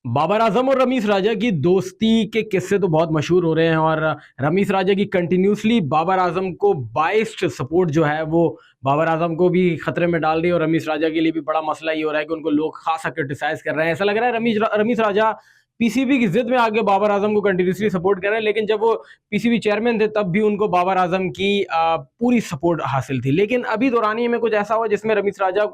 बाबर आजम और रमीज राजा की दोस्ती के किस्से तो बहुत मशहूर हो रहे हैं और रमीज राजा की कंटिन्यूसली बाबर आजम को बाइस्ड सपोर्ट जो है वो बाबर आजम को भी खतरे में डाल रही है। और रमीज राजा के लिए भी बड़ा मसला ये हो रहा है कि उनको लोग खासा क्रिटिसाइज कर रहे हैं। ऐसा लग रहा है रमीज राजा पीसीबी की जिद में आगे बाबर आजम को कंटिन्यूसली सपोर्ट कर रहे हैं, लेकिन जब वो पीसीबी चेयरमैन थे तब भी उनको बाबर आजम की पूरी सपोर्ट हासिल थी। लेकिन अभी दौरानिए में कुछ ऐसा हुआ जिसमें रमीज राजा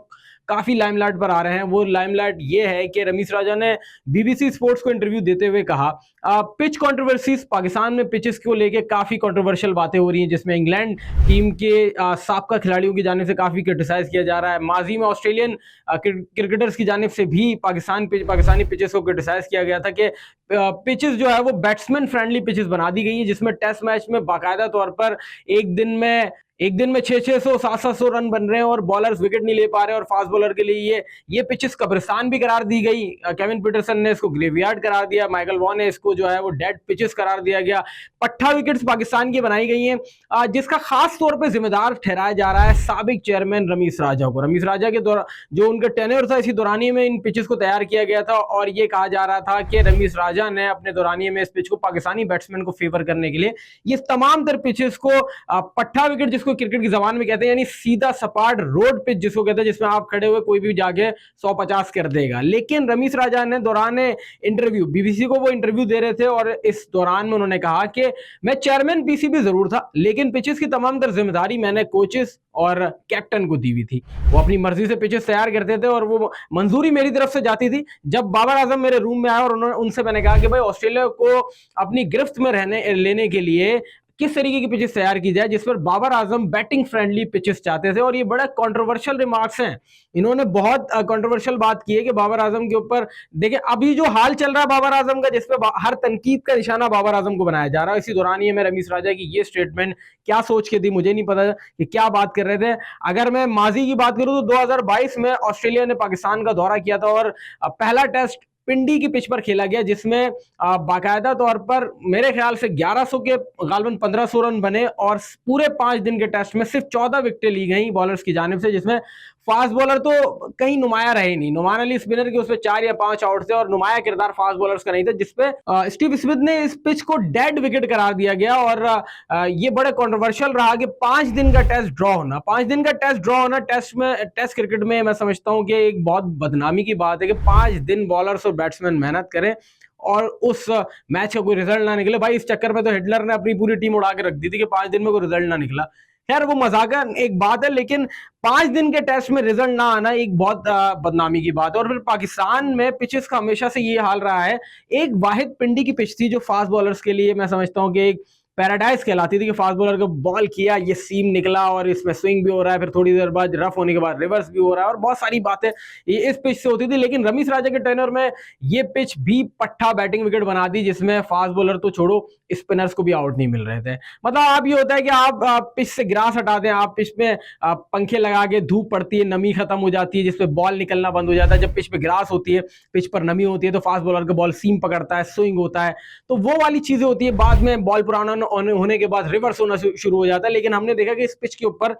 काफी लाइमलाइट पर आ रहे हैं। वो लाइमलाइट ये है कि रमीज राजा ने बीबीसी स्पोर्ट्स को इंटरव्यू देते हुए कहा, पिच कंट्रोवर्सीज पाकिस्तान में पिचेस को लेके काफी कंट्रोवर्शियल बातें हो रही हैं, जिसमें इंग्लैंड टीम के साबका खिलाड़ियों की जानिब से काफी क्रिटिसाइज किया जा रहा है। माजी में ऑस्ट्रेलियन क्रिकेटर्स की जानिब से भी पाकिस्तानी पिचेस को क्रिटिसाइज किया गया था कि पिचेस जो है वो बैट्समैन फ्रेंडली पिचेस बना दी गई है, जिसमें टेस्ट मैच में बाकायदा तौर पर एक दिन में 600 700 रन बन रहे हैं और बॉलर्स विकेट नहीं ले पा रहे। और फास्ट बॉलर के लिए ये पिचेस कब्रिस्तान भी करार दी गई। केविन पीटरसन ने इसको ग्रेवयार्ड करार दिया, माइकल वॉन ने इसको जो है वो डेड पिचेस करार दिया गया। पट्टा विकेट्स पाकिस्तान की बनाई गई हैं, जिसका खास तौर पर जिम्मेदार ठहराया जा रहा है साबिक चेयरमैन रमीज राजा को। रमीज राजा के दौरान जो उनका टेन्योर था, इसी दौरानिए में इन पिचेस को तैयार किया गया था और ये कहा जा रहा था कि रमीज राजा ने अपने दौरानिए में इस पिच को पाकिस्तानी बैट्समैन को फेवर करने के लिए ये तमाम तर पिचेस को पट्टा विकेट जिसको क्रिकेट की जबान में कहते हैं, यानी सीधा सपाट रोड पिच जिसको कहते हैं, जिसमें आप खड़े हुए कोई भी जाके 150 कर देगा। लेकिन रमीज राजा ने दौरान इंटरव्यू बीबीसी को वो इंटरव्यू दे रहे थे और इस दौरान में उन्होंने कहा कि मैं चेयरमैन पीसीबी जरूर था, लेकिन पिचेस की तमाम तर जिम्मेदारी मैंने कोचेस और कैप्टन को दी हुई थी। वो अपनी मर्जी से पिचेस तैयार करते थे और वो मंजूरी मेरी तरफ से जाती थी। जब बाबर आजम मेरे रूम में आया और उनसे मैंने कहा कि भाई ऑस्ट्रेलिया को अपनी गिरफ्त में लेने के लिए किस तरीके की पिचेस तैयार की जाए, जिस पर Babar Azam batting friendly pitches चाहते थे। और ये बड़ा कंट्रोवर्शियल रिमार्क्स हैं, इन्होंने बहुत कंट्रोवर्शियल बात की है कि बाबर आजम के ऊपर देखिए अभी जो हाल चल रहा है बाबर आजम का, जिसपे हर तनकीद का निशाना बाबर आजम को बनाया जा रहा है। इसी दौरान ये मैं रमीज राजा की ये स्टेटमेंट क्या सोच के दी मुझे नहीं पता कि क्या बात कर रहे थे। अगर मैं माजी की बात करूं तो 2022 में ऑस्ट्रेलिया ने पाकिस्तान का दौरा किया था और पहला टेस्ट पिंडी की पिच पर खेला गया, जिसमें बाकायदा तौर पर मेरे ख्याल से 1100 के गालबन 1500 रन बने और पूरे 5 दिन के टेस्ट में सिर्फ 14 विकेटें ली गई बॉलर्स की जानिब से, जिसमें फास्ट बॉलर तो कहीं नुमाया रहे नहीं। नुमान अली स्पिनर के उसमें 4 या 5 आउट थे और नुमाया किरदार फास्ट बॉलर्स का नहीं था, जिसपे स्टीव स्मिथ ने इस पिच को डेड विकेट करार दिया गया। और ये बड़ा कंट्रोवर्शियल रहा कि 5 दिन का टेस्ट ड्रॉ होना, 5 दिन का टेस्ट ड्रॉ होना टेस्ट क्रिकेट में मैं समझता हूं कि एक बहुत बदनामी की बात है कि 5 दिन बॉलर्स और बैट्समैन मेहनत करें और उस मैच का कोई रिजल्ट ना निकले। भाई इस चक्कर में तो हिटलर ने अपनी पूरी टीम उड़ा के रख दी थी कि 5 दिन में कोई रिजल्ट ना निकला। खैर वो मजाक एक बात है, लेकिन 5 दिन के टेस्ट में रिजल्ट ना आना एक बहुत बदनामी की बात है। और फिर पाकिस्तान में पिचेस का हमेशा से ये हाल रहा है, एक वाहिद पिंडी की पिच थी जो फास्ट बॉलर्स के लिए मैं समझता हूँ कि एक पैराडाइज कहलाती थी कि फास्ट बॉलर को बॉल किया, ये सीम निकला और इसमें स्विंग भी हो रहा है, फिर थोड़ी देर बाद रफ होने के बाद रिवर्स भी हो रहा है और बहुत सारी बातें ये इस पिच से होती थी। लेकिन रमीज राजा के टेनर में ये पिच भी पट्टा बैटिंग विकेट बना दी, जिसमें फास्ट बॉलर तो छोड़ो स्पिनर्स को भी आउट नहीं मिल रहे थे। मतलब आप ये होता है कि आप पिच से ग्रास हटा दें, आप पिच में पंखे लगा के, धूप पड़ती है, नमी खत्म हो जाती है, जिसपे बॉल निकलना बंद हो जाता है। जब पिच पे ग्रास होती है, पिच पर नमी होती है, तो फास्ट बॉलर का बॉल सीम पकड़ता है, स्विंग होता है, तो वो वाली चीजें होती है। बाद में बॉल पुराना होने के बाद रिवर्स होना शुरू हो जाता है। लेकिन हमने देखा कि इस पिच के ऊपर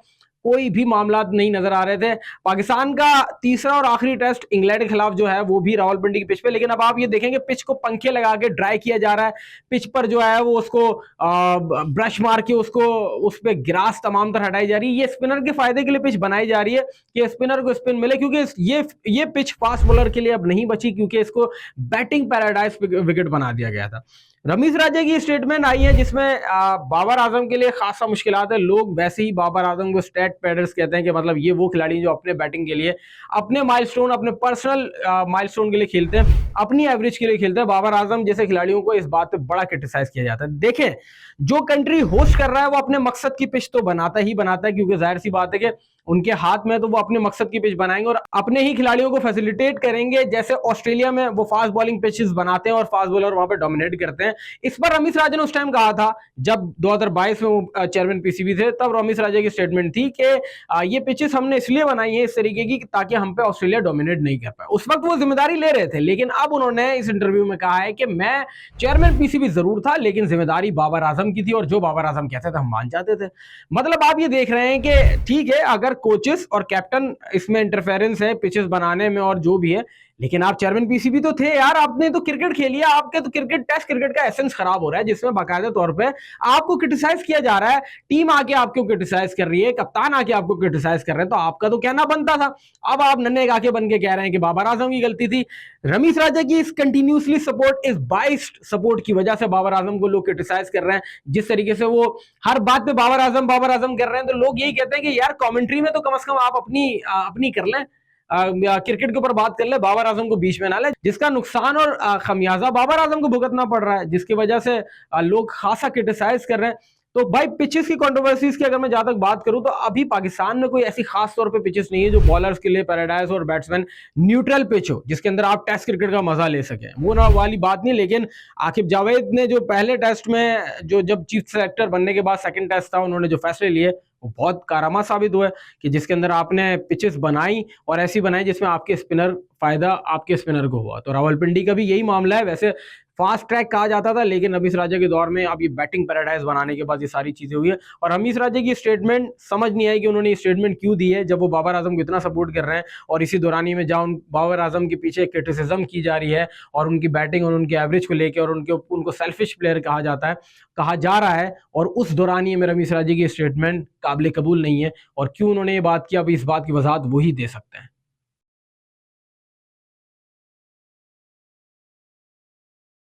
कोई भी मामला नहीं नजर आ रहे थे। पाकिस्तान का तीसरा और आखिरी टेस्ट इंग्लैंड के खिलाफ जो है वो भी रावलपिंडी की पिच पे, लेकिन अब आप ये देखेंगे पिच को पंखे लगा के ड्राई किया जा रहा है। पिच पर जो है वो उसको ब्रश मार के उसको उस पर ग्रास तमाम तरह हटाई जा रही है। ये स्पिनर के फायदे के लिए पिच बनाई जा रही है कि स्पिनर को स्पिन मिले, क्योंकि ये पिच फास्ट बॉलर के लिए अब नहीं बची, क्योंकि इसको बैटिंग पैराडाइज विकेट बना दिया गया था। रमीज राजा की स्टेटमेंट आई है जिसमें बाबर आजम के लिए खासा मुश्किलात है। लोग वैसे ही बाबर आजम को स्टैट पैडर्स कहते हैं कि मतलब ये वो खिलाड़ी जो अपने बैटिंग के लिए अपने माइलस्टोन, अपने पर्सनल माइलस्टोन के लिए खेलते हैं, अपनी एवरेज के लिए खेलते हैं। बाबर आजम जैसे खिलाड़ियों को इस बात पे बड़ा क्रिटिसाइज किया जाता है। देखें, जो कंट्री होस्ट कर रहा है वो अपने मकसद की पिच तो बनाता ही बनाता है, क्योंकि जाहिर सी बात है कि उनके हाथ में तो वो अपने मकसद की पिच बनाएंगे और अपने ही खिलाड़ियों को फैसिलिटेट करेंगे। जैसे ऑस्ट्रेलिया में वो फास्ट बॉलिंग पिचेस बनाते हैं और फास्ट बॉलर वहां पे डोमिनेट करते हैं। इस पर रमीज राजा ने उस टाइम कहा था जब 2022 में वो चेयरमैन पीसीबी थे, तब रमीज राजा की स्टेटमेंट थी कि ये पिचेस हमने इसलिए बनाई है इस तरीके की ताकि हम पे ऑस्ट्रेलिया डोमिनेट नहीं कर पाए। उस वक्त वो जिम्मेदारी ले रहे थे, लेकिन अब उन्होंने इस इंटरव्यू में कहा है कि मैं चेयरमैन पीसीबी जरूर था, लेकिन जिम्मेदारी बाबर आजम की थी और जो बाबर आजम कहते थे हम मान जाते थे। मतलब आप ये देख रहे हैं कि ठीक है, अगर कोचेस और कैप्टन इसमें इंटरफेरेंस है पिचेस बनाने में और जो भी है, लेकिन आप चेयरमैन पीसीबी तो थे यार, आपने तो क्रिकेट खेली है, आपके तो क्रिकेट टेस्ट क्रिकेट का एसेंस खराब हो रहा है, जिसमें बाकायदा तौर पे आपको क्रिटिसाइज किया जा रहा है, टीम आके आपको क्रिटिसाइज कर रही है, कप्तान आके आपको क्रिटिसाइज कर रहे हैं, तो आपका तो कहना बनता था। अब आप नन्हे गाके बन के कह रहे हैं कि बाबर आजम की गलती थी। रमीश राजा की इस कंटिन्यूसली सपोर्ट, इस बाइस्ड सपोर्ट की वजह से बाबर आजम को लोग क्रिटिसाइज कर रहे हैं। जिस तरीके से वो हर बात पे बाबर आजम कर रहे हैं, तो लोग यही कहते हैं कि यार कमेंट्री में तो कम से कम आप अपनी अपनी कर लें, क्रिकेट के ऊपर बात कर ले, बाबर आजम को बीच में ना ले, जिसका नुकसान और खमियाजा बाबर आजम को भुगतना पड़ रहा है, जिसकी वजह से लोग खासा क्रिटिसाइज कर रहे हैं। तो भाई पिचेस की कंट्रोवर्सीज की अगर मैं जहां तक बात करूं, तो अभी पाकिस्तान में कोई ऐसी खास तौर पे पिचेस नहीं है जो बॉलर्स के लिए पैराडाइज और बैट्समैन न्यूट्रल पिच हो, जिसके अंदर आप टेस्ट क्रिकेट का मजा ले सकें, वो ना वाली बात नहीं। लेकिन आकिब जावेद ने जो पहले टेस्ट में, जो जब चीफ सेलेक्टर बनने के बाद सेकंड टेस्ट था, उन्होंने जो फैसले लिए वो बहुत कारामा साबित हुआ, कि जिसके अंदर आपने पिचेस बनाई और ऐसी बनाई जिसमें आपके स्पिनर फायदा आपके स्पिनर को हुआ। तो रावलपिंडी का भी यही मामला है। वैसे फास्ट ट्रैक कहा जाता था, लेकिन रमीश राजा के दौर में अब ये बैटिंग पैराडाइज बनाने के बाद ये सारी चीजें हुई है। और रमीश राजा की स्टेटमेंट समझ नहीं आई कि उन्होंने ये स्टेटमेंट क्यों दी है, जब वो बाबर आजम को इतना सपोर्ट कर रहे हैं, और इसी दौरानी में जहां बाबर आजम के पीछे क्रिटिसिज्म की जा रही है और उनकी बैटिंग और उनके एवरेज को लेकर, और उनको सेल्फिश प्लेयर कहा जाता है, कहा जा रहा है, और उस दौरानिए में रमीश राजा की स्टेटमेंट काबिल कबूल नहीं है। और क्यों उन्होंने ये बात की, अब इस बात की वजाहत वही दे सकते हैं।